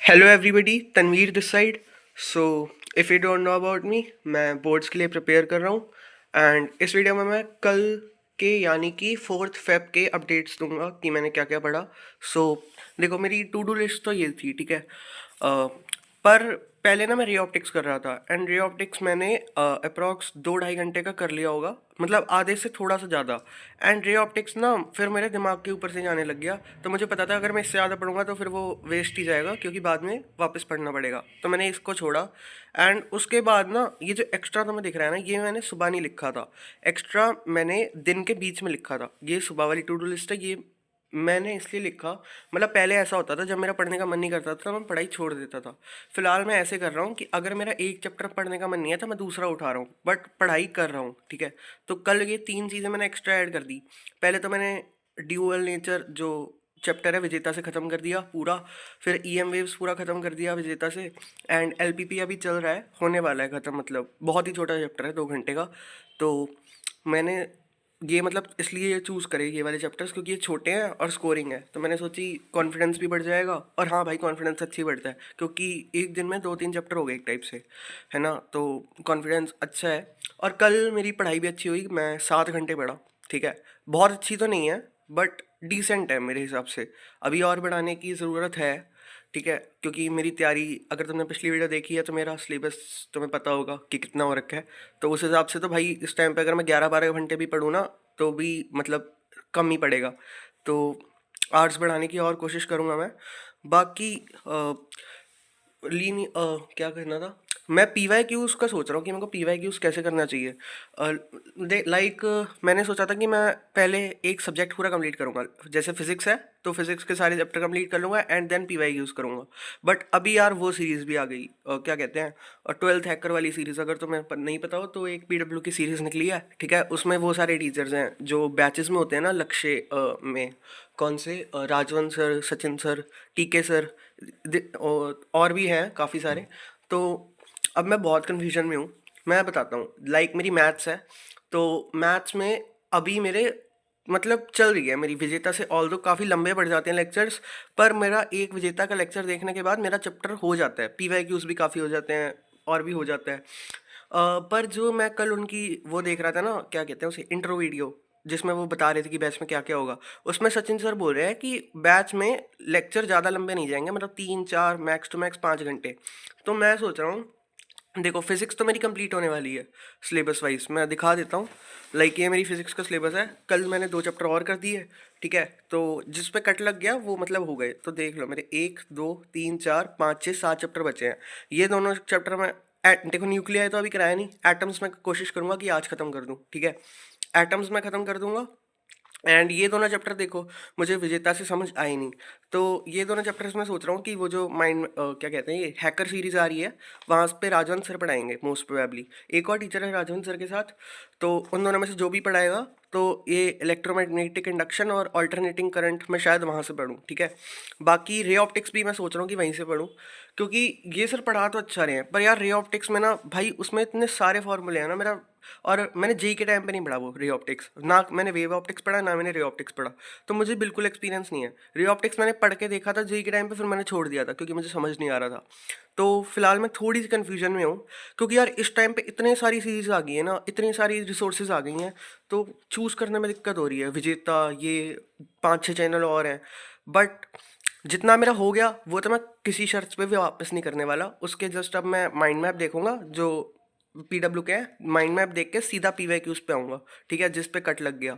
Hello everybody, Tanveer this side. So if you don't know about me, मैं boards के लिए prepare कर रहा हूँ। एंड इस वीडियो में मैं कल के यानी कि 4 फेब के अपडेट्स दूंगा कि मैंने क्या क्या पढ़ा। सो देखो, मेरी टू डू लिस्ट तो ये थी, ठीक है। पर पहले ना मैं रे ऑप्टिक्स कर रहा था, एंड रे ऑप्टिक्स मैंने अप्रॉक्स 2-2.5 घंटे का कर लिया होगा, मतलब आधे से थोड़ा सा ज़्यादा। एंड रे ऑप्टिक्स ना फिर मेरे दिमाग के ऊपर से जाने लग गया, तो मुझे पता था अगर मैं इससे ज़्यादा पढ़ूंगा तो फिर वो वेस्ट ही जाएगा, क्योंकि बाद में वापस पढ़ना पड़ेगा। तो मैंने इसको छोड़ा। एंड उसके बाद ना ये जो एक्स्ट्रा तुम्हें दिख रहा है ना, ये मैंने सुबह नहीं लिखा था। एक्स्ट्रा मैंने दिन के बीच में लिखा था। ये सुबह वाली टू डू लिस्ट है, ये मैंने इसलिए लिखा, मतलब पहले ऐसा होता था जब मेरा पढ़ने का मन नहीं करता था मैं पढ़ाई छोड़ देता था। फिलहाल मैं ऐसे कर रहा हूँ कि अगर मेरा एक चैप्टर पढ़ने का मन नहीं है तो मैं दूसरा उठा रहा हूँ, बट पढ़ाई कर रहा हूँ, ठीक है। तो कल ये 3 चीज़ें मैंने एक्स्ट्रा ऐड कर दी। पहले तो मैंने ड्यूअल नेचर जो चैप्टर है विजेता से ख़त्म कर दिया पूरा। फिर ईएम वेव्स पूरा ख़त्म कर दिया विजेता से। एंड एलपीपी अभी चल रहा है, होने वाला है ख़त्म, मतलब बहुत ही छोटा चैप्टर है, 2 घंटे का। तो मैंने ये मतलब इसलिए ये चूज़ करे ये वाले चैप्टर्स, क्योंकि ये छोटे हैं और स्कोरिंग है, तो मैंने सोची कॉन्फिडेंस भी बढ़ जाएगा। और हाँ भाई, कॉन्फिडेंस अच्छी बढ़ता है, क्योंकि एक दिन में 2-3 चैप्टर हो गए एक टाइप से, है ना। तो कॉन्फिडेंस अच्छा है। और कल मेरी पढ़ाई भी अच्छी हुई, मैं 7 घंटे पढ़ा, ठीक है। बहुत अच्छी तो नहीं है, बट डिसेंट है मेरे हिसाब से। अभी और बढ़ाने की ज़रूरत है, ठीक है, क्योंकि मेरी तैयारी, अगर तुमने पिछली वीडियो देखी है तो मेरा सिलेबस तुम्हें पता होगा कि कितना हो रखा है। तो उस हिसाब से तो भाई इस टाइम पे अगर मैं 11-12 घंटे भी पढूँ ना, तो भी मतलब कम ही पड़ेगा। तो आर्ट्स बढ़ाने की और कोशिश करूँगा मैं। बाकी क्या करना था, मैं पी वाई क्यूज़ का सोच रहा हूँ कि मेरे को पी वाई क्यूज़ कैसे करना चाहिए। लाइक मैंने सोचा था कि मैं पहले एक सब्जेक्ट पूरा कंप्लीट करूँगा, जैसे फिजिक्स है तो फिजिक्स के सारे चैप्टर कंप्लीट कर लूँगा and then P Y Qs करूँगा। बट अभी यार वो सीरीज़ भी आ गई, क्या कहते हैं, 12th हैकर वाली सीरीज़। अगर तुम्हें नहीं पता हो तो एक पीडब्ल्यू की सीरीज़ निकली है, ठीक है। उसमें वो सारे टीचर्स हैं जो बैचेस में होते हैं ना, लक्ष्य में कौन से राजवंत सर, सचिन सर, टीके सर, और भी हैं काफ़ी सारे। तो अब मैं बहुत कन्फ्यूजन में हूँ। मैं बताता हूँ, लाइक मेरी मैथ्स है, तो मैथ्स में अभी मेरे मतलब चल रही है मेरी विजेता से, ऑल दो काफ़ी लंबे पड़ जाते हैं लेक्चर्स, पर मेरा एक विजेता का लेक्चर देखने के बाद मेरा चैप्टर हो जाता है, पी वाई क्यूज़ भी काफ़ी हो जाते हैं और भी हो जाता है। पर जो मैं कल उनकी वो देख रहा था ना, क्या कहते हैं उसे, इंट्रो वीडियो, जिसमें वो बता रहे थे कि बैच में क्या क्या होगा। उसमें सचिन सर बोल रहे हैं कि बैच में लेक्चर ज़्यादा लंबे नहीं जाएंगे, मतलब 3-4 मैक्स टू मैक्स 5 घंटे। तो मैं सोच रहा हूँ, देखो फिजिक्स तो मेरी कंप्लीट होने वाली है सिलेबस वाइज, मैं दिखा देता हूँ। लाइक ये मेरी फिजिक्स का सिलेबस है, कल मैंने 2 चैप्टर और कर दिए, ठीक है। तो जिस पे कट लग गया वो मतलब हो गए, तो देख लो मेरे 1, 2, 3, 4, 5, 6, 7 चैप्टर बचे हैं। ये दोनों चैप्टर में देखो न्यूक्लियर तो अभी कराया नहीं, एटम्स में कोशिश करूँगा कि आज ख़त्म कर दूँ, ठीक है। एटम्स में ख़त्म कर दूंगा। एंड ये दोनों चैप्टर देखो, मुझे विजेता से समझ आए नहीं। तो ये दोनों चैप्टर्स मैं सोच रहा हूँ कि वो जो माइंड क्या कहते हैं, ये हैकर सीरीज आ रही है, वहाँ पे राजवंत सर पढ़ाएंगे मोस्ट प्रोबेबली। एक और टीचर है राजवंत सर के साथ, तो उन दोनों में से जो भी पढ़ाएगा, तो ये इलेक्ट्रोमैग्नेटिक इंडक्शन और अल्टरनेटिंग करंट मैं शायद वहाँ से पढूँ, ठीक है। बाकी रे ऑप्टिक्स भी मैं सोच रहा हूँ कि वहीं से पढूँ, क्योंकि ये सर पढ़ा तो अच्छा रहे हैं, पर यार रे ऑप्टिक्स में ना भाई उसमें इतने सारे फॉर्मूले हैं ना मेरा। और मैंने जेई के टाइम पे नहीं पढ़ा वो रे ऑप्टिक्स, ना मैंने वेव ऑप्टिक्स पढ़ा ना मैंने रे ऑप्टिक्स पढ़ा। तो मुझे बिल्कुल एक्सपीरियंस नहीं है। रे ऑप्टिक्स मैंने पढ़ के देखा था जेई के टाइम पे, फिर मैंने छोड़ दिया था क्योंकि मुझे समझ नहीं आ रहा था। तो फिलहाल मैं थोड़ी सी कन्फ्यूजन में हूँ, क्योंकि यार इस टाइम पे इतने सारी सीरीज आ गई है ना, इतनी सारी रिसोर्सेज आ गई हैं, तो चूज़ करने में दिक्कत हो रही है। विजेता, ये 5-6 चैनल और हैं, बट जितना मेरा हो गया वो तो मैं किसी शर्त पे भी वापस नहीं करने वाला। उसके जस्ट अब मैं माइंड मैप देखूंगा जो पीडब्ल्यू के है, माइंड मैप देख के सीधा पीवाई क्यूज पे आऊँगा, ठीक है, जिस पे कट लग गया।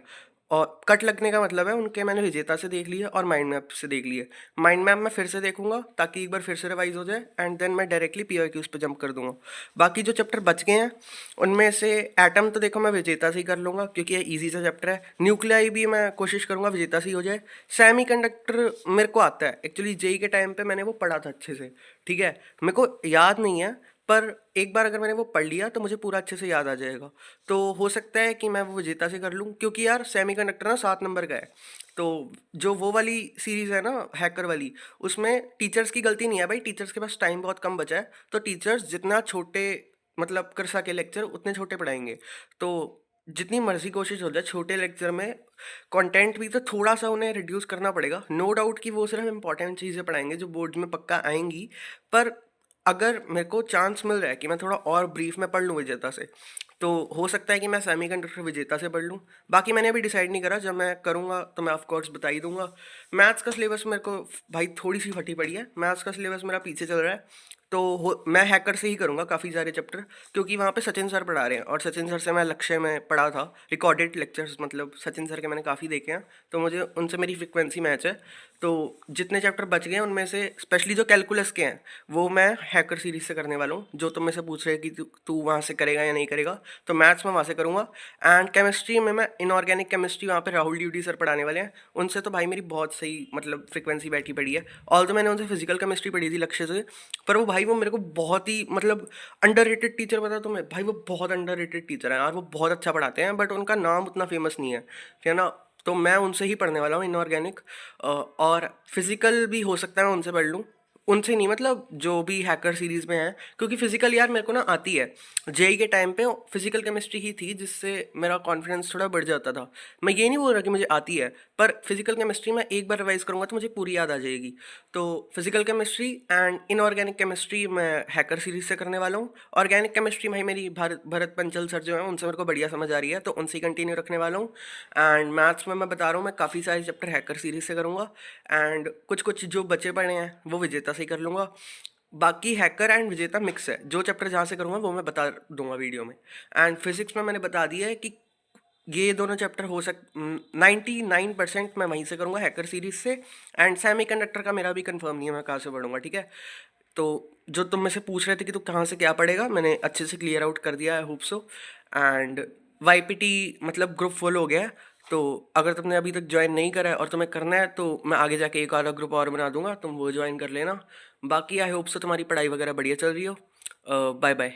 और कट लगने का मतलब है उनके मैंने विजेता से देख लिए और माइंड मैप से देख लिए। माइंड मैप मैं फिर से देखूंगा ताकि एक बार फिर से रिवाइज हो जाए, एंड देन मैं डायरेक्टली पीवाई क्यूज पे जंप कर दूंगा। बाकी जो चैप्टर बच गए हैं उनमें से एटम तो देखो मैं विजेता से ही कर लूँगा, क्योंकि ये ईजी सा चैप्टर है। न्यूक्लियाई भी मैं कोशिश करूँगा विजेता से ही हो जाए। सेमी कंडक्टर मेरे को आता है, एक्चुअली जेई के टाइम पे मैंने वो पढ़ा था अच्छे से, ठीक है। मेरे को याद नहीं है, पर एक बार अगर मैंने वो पढ़ लिया तो मुझे पूरा अच्छे से याद आ जाएगा। तो हो सकता है कि मैं वो विजेता से कर लूँ, क्योंकि यार सेमी कंडक्टर ना 7 नंबर का है। तो जो वो वाली सीरीज़ है ना हैकर वाली, उसमें टीचर्स की गलती नहीं है भाई, टीचर्स के पास टाइम बहुत कम बचा है, तो टीचर्स जितना छोटे मतलब कर सके लेक्चर उतने छोटे पढ़ाएंगे। तो जितनी मर्ज़ी कोशिश हो जाए छोटे लेक्चर में कंटेंट भी तो थोड़ा-सा उन्हें रिड्यूस करना पड़ेगा। नो डाउट कि वो सिर्फ़ इम्पोर्टेंट चीज़ें पढ़ाएँगे जो बोर्ड्स में पक्का आएँगी। पर अगर मेरे को चांस मिल रहा है कि मैं थोड़ा और ब्रीफ में पढ़ लूँ विजेता से, तो हो सकता है कि मैं सेमीकंडक्टर विजेता से पढ़ लूँ। बाकी मैंने अभी डिसाइड नहीं करा, जब मैं करूँगा तो मैं ऑफ कोर्स बता ही दूँगा। मैथ्स का सिलेबस मेरे को भाई थोड़ी-सी फटी पड़ी है। मैथ्स का सिलेबस मेरा पीछे चल रहा है। तो हो मैं हैकर से ही करूँगा काफ़ी सारे चैप्टर, क्योंकि वहाँ पे सचिन सर पढ़ा रहे हैं और सचिन सर से मैं लक्ष्य में पढ़ा था। रिकॉर्डेड लेक्चर्स मतलब सचिन सर के मैंने काफ़ी देखे हैं, तो मुझे उनसे मेरी फ्रीक्वेंसी मैच है। तो जितने चैप्टर बच गए हैं उनमें से स्पेशली जो कैलकुलस के हैं वो मैं हैकर सीरीज से करने वाला हूँ। जो तुम में से पूछ रहे हैं कि तू तू वहाँ से करेगा या नहीं करेगा, तो मैथ्स में वहाँ से करूँगा। एंड केमिस्ट्री में मैं इनऑर्गेनिक केमिस्ट्री, वहाँ पे राहुल ड्यूटी सर पढ़ाने वाले हैं। उनसे तो भाई मेरी बहुत सही मतलब फ्रीक्वेंसी बैठी पड़ी है। ऑल्दो मैंने उनसे फिजिकल केमिस्ट्री पढ़ी थी लक्ष्य से, पर वो भाई वो मेरे को बहुत ही मतलब अंडररेटेड टीचर बता तुम्हें भाई, वो बहुत अंडररेटेड टीचर है यार। वो बहुत अच्छा पढ़ाते हैं बट उनका नाम उतना फेमस नहीं है ना। तो मैं उनसे ही पढ़ने वाला हूँ इनऑर्गेनिक। और फिजिकल भी हो सकता है मैं उनसे पढ़ लूँ। उनसे नहीं मतलब जो भी हैकर सीरीज में है, क्योंकि फिजिकल यार मेरे को ना आती है। जेई के टाइम पे फिजिकल केमिस्ट्री ही थी जिससे मेरा कॉन्फिडेंस थोड़ा बढ़ जाता था। मैं ये नहीं बोल रहा कि मुझे आती है, पर फिजिकल केमिस्ट्री में एक बार रिवाइज करूंगा तो मुझे पूरी याद आ जाएगी। तो physical chemistry and inorganic chemistry मैं हैकर सीरीज से करने वाला हूँ। ऑर्गेनिक केमिस्ट्री भाई मेरी भरत पंचल सर जो है उनसे मेरे को बढ़िया समझ आ रही है, तो उनसे कंटिन्यू रखने वाला हूँ। एंड मैथ्स में मैं बता रहा हूँ मैं काफ़ी सारे चैप्टर हैकर सीरीज से करूँगा। एंड कुछ कुछ जो बचे पड़े हैं वो विजेता से ही कर लूँगा। बाकी हैकर एंड विजेता मिक्स है, जो चैप्टर जहाँ से करूँगा वो मैं बता दूंगा वीडियो में। एंड फिजिक्स में मैंने बता दिया है कि ये दोनों चैप्टर हो 99% मैं वहीं से करूँगा हैकर सीरीज से। एंड सेमी कंडक्टर का मेरा भी कंफर्म नहीं है मैं कहाँ से पढ़ूंगा, ठीक है। तो जो तुम में से पूछ रहे थे कि तू कहाँ से क्या पढ़ेगा, मैंने अच्छे से क्लियर आउट कर दिया है, होप सो। एंड वाईपीटी मतलब ग्रुप फुल हो गया है। तो अगर तुमने अभी तक ज्वाइन नहीं करा है और तुम्हें करना है तो मैं आगे जाके एक और ग्रुप और बना दूंगा, तुम वो ज्वाइन कर लेना। बाकी आई होप सो तुम्हारी पढ़ाई वगैरह बढ़िया चल रही हो। Bye bye.